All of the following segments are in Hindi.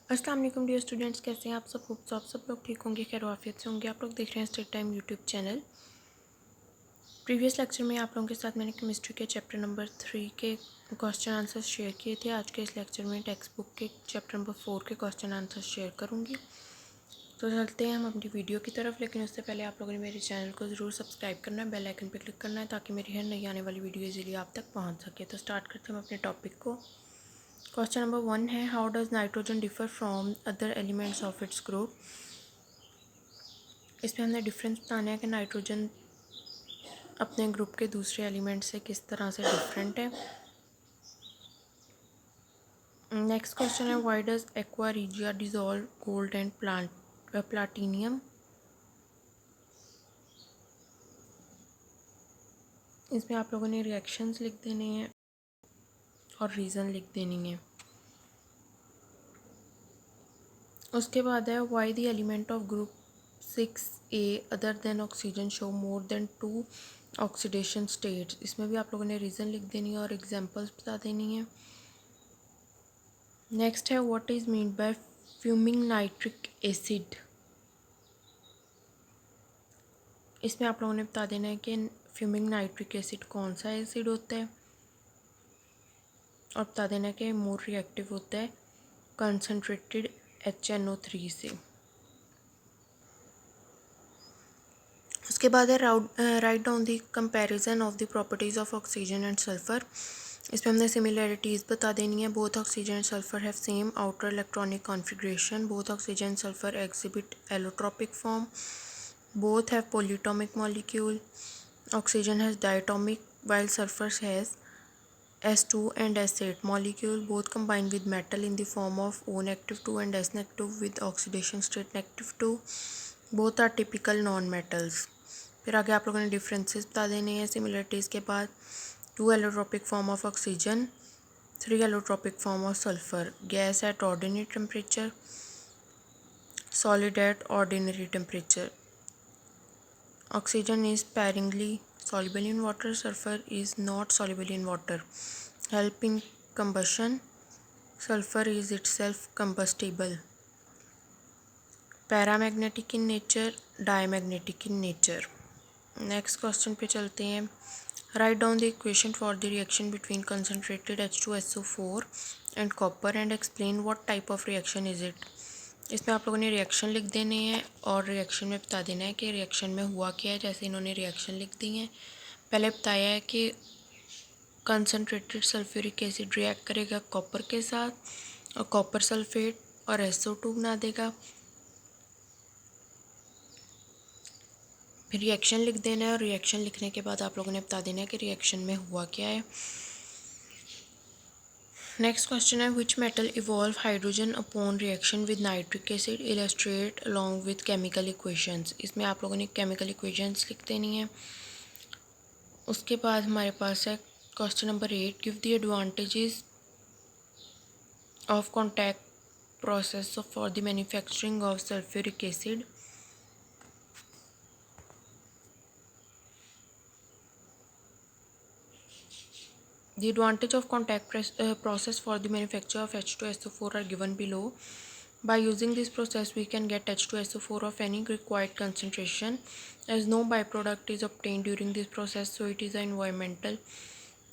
अस्सलाम वालेकुम डियर स्टूडेंट्स, कैसे हैं आप सब? होप आप सब लोग ठीक होंगे, खैर आफियत से होंगे। आप लोग देख रहे हैं state time YouTube channel. Previous lecture में आप लोगों के साथ मैंने केमिस्ट्री के चैप्टर नंबर 3 के क्वेश्चन आंसर्स शेयर किए थे। आज के इस लेक्चर में टेक्स्ट बुक के चैप्टर नंबर 4 के क्वेश्चन आंसर्स शेयर करूँगी। तो चलते हैं हम अपनी वीडियो की तरफ, लेकिन उससे पहले आप लोगों ने मेरे चैनल को ज़रूर सब्सक्राइब करना है, बेल आइकन पर क्लिक करना है ताकि मेरी हर नई आने वाली वीडियो इजीली आप तक पहुँच सके। तो स्टार्ट करते हैं हम अपने टॉपिक को। क्वेश्चन नंबर 1 है, how does nitrogen differ from other elements of its group. इसमें हमने डिफरेंस बताना है कि नाइट्रोजन अपने ग्रुप के दूसरे एलिमेंट से किस तरह से डिफरेंट है। नेक्स्ट क्वेश्चन है, why does aqua regia dissolve gold and platinum. इसमें आप लोगों ने रिएक्शंस लिख देने हैं और रीज़न लिख देनी है। उसके बाद है, why the element of group 6A other than oxygen show more than 2 oxidation states. इसमें भी आप लोगों ने रीज़न लिख देनी है और एग्जांपल्स बता देनी है। नेक्स्ट है, what is mean by fuming nitric acid. इसमें आप लोगों ने बता देना है कि फ्यूमिंग नाइट्रिक एसिड कौन सा एसिड होता है और बता देना है कि मोर रिएक्टिव होता है कंसनट्रेटेड HNO3 से। उसके बाद है, write down the comparison of the properties of oxygen and sulphur. इसमें हमने सिमिलैरिटीज़ बता देनी है। Both oxygen and sulphur have same outer electronic configuration. Both oxygen and sulphur exhibit allotropic form. Both have polyatomic molecule. Oxygen has diatomic while sulfur has S2 and S8 molecule. Both combine with metal in the form of O negative 2 and S negative with oxidation state negative 2. Both are typical non-metals. फिर आगे आप लोगों ने डिफरेंसेस बता देने हैं सिमिलरिटीज़ के बाद। 2 allotropic form of oxygen, 3 allotropic form of sulfur. Gas at ordinary temperature, solid at ordinary temperature. Oxygen is sparingly soluble in water. Sulfur is not soluble in water. Help in combustion. Sulfur is itself combustible. Paramagnetic in nature, diamagnetic in nature. Next question पे चलते हैं. Write down the equation for the reaction between concentrated H2SO4 and copper and explain what type of reaction is it. इसमें आप लोगों ने रिएक्शन लिख देने हैं और रिएक्शन में बता देना है कि रिएक्शन में हुआ क्या है। जैसे इन्होंने रिएक्शन लिख दी है, पहले बताया है कि कंसनट्रेटेड सल्फ्यूरिक एसिड रिएक्ट करेगा कॉपर के साथ और कॉपर सल्फेट और SO2 बना देगा। फिर रिएक्शन लिख देना है और रिएक्शन लिखने के बाद आप लोगों ने बता देना है कि रिएक्शन में हुआ क्या है। नेक्स्ट क्वेश्चन है, which metal evolve hydrogen upon reaction with nitric acid, illustrate along with chemical equations. इसमें आप लोगों ने केमिकल इक्वेशंस लिख देनी है। उसके बाद हमारे पास है question number 8, give the advantages of contact process for the manufacturing of sulphuric acid. The advantage of contact process for the manufacture of H2SO4 are given below. By using this process, we can get H2SO4 of any required concentration. As no byproduct is obtained during this process, so it is an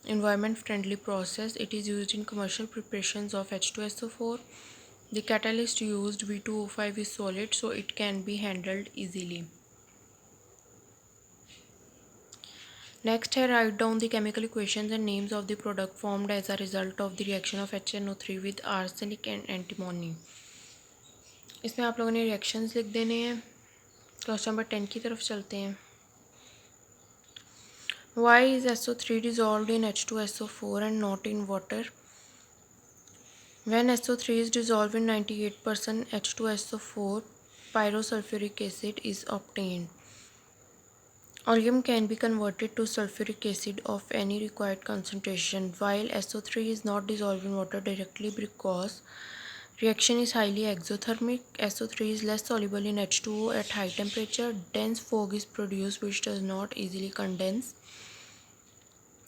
environment-friendly process. It is used in commercial preparations of H2SO4. The catalyst used V2O5 is solid, so it can be handled easily. Next है, write down the chemical equations and names of the product formed as a result of the reaction of HNO3 with arsenic and antimony. इसमें आप लोगों ने रिएक्शंस लिख देने हैं। क्वेश्चन नंबर 10 की तरफ चलते हैं. Why is SO3 dissolved in H2SO4 and not in water? When SO3 is dissolved in 98% H2SO4, pyrosulfuric acid is obtained. Oleum can be converted to sulfuric acid of any required concentration, while SO3 is not dissolved in water directly because reaction is highly exothermic. SO3 is less soluble in H2O at high temperature. Dense fog is produced which does not easily condense.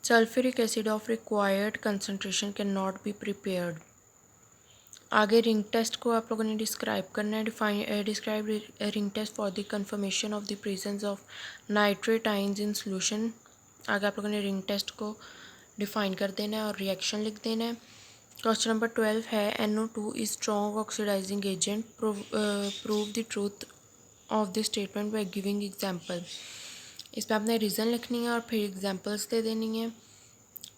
Sulfuric acid of required concentration cannot be prepared. आगे रिंग टेस्ट को आप लोगों ने डिस्क्राइब करना है। Describe ring test for the confirmation of the presence of nitrate ions in solution. आगे आप लोगों ने रिंग टेस्ट को डिफाइन कर देना है और रिएक्शन लिख देना है। क्वेश्चन नंबर 12 है NO2 is strong oxidising agent, prove the truth of the statement by giving example. इसमें आपने रीज़न लिखनी है और फिर एग्जांपल्स दे देनी है।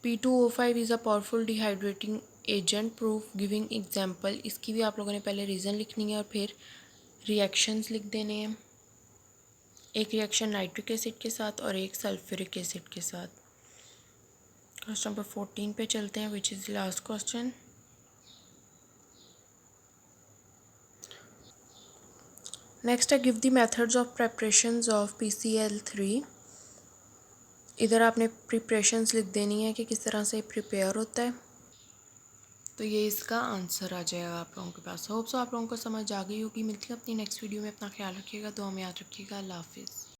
P2O5 is a powerful dehydrating agent, proof giving example. इसकी भी आप लोगों ने पहले रीज़न लिखनी है और फिर रिएक्शंस लिख देने हैं। एक रिएक्शन नाइट्रिक एसिड के साथ और एक सल्फ्यूरिक एसिड के साथ। क्वेश्चन नंबर 14 पे चलते हैं, which is last question. Next है give the methods of preparations of PCl3। इधर आपने प्रिपरेशंस लिख देनी है कि किस तरह से प्रिपेयर होता है। तो ये इसका आंसर आ जाएगा आप लोगों के पास। होप सो आप लोगों को समझ आ गई होगी। मिलती है अपनी नेक्स्ट वीडियो में। अपना ख्याल रखिएगा, दुआ में याद रखिएगा। अल्लाह हाफिज़।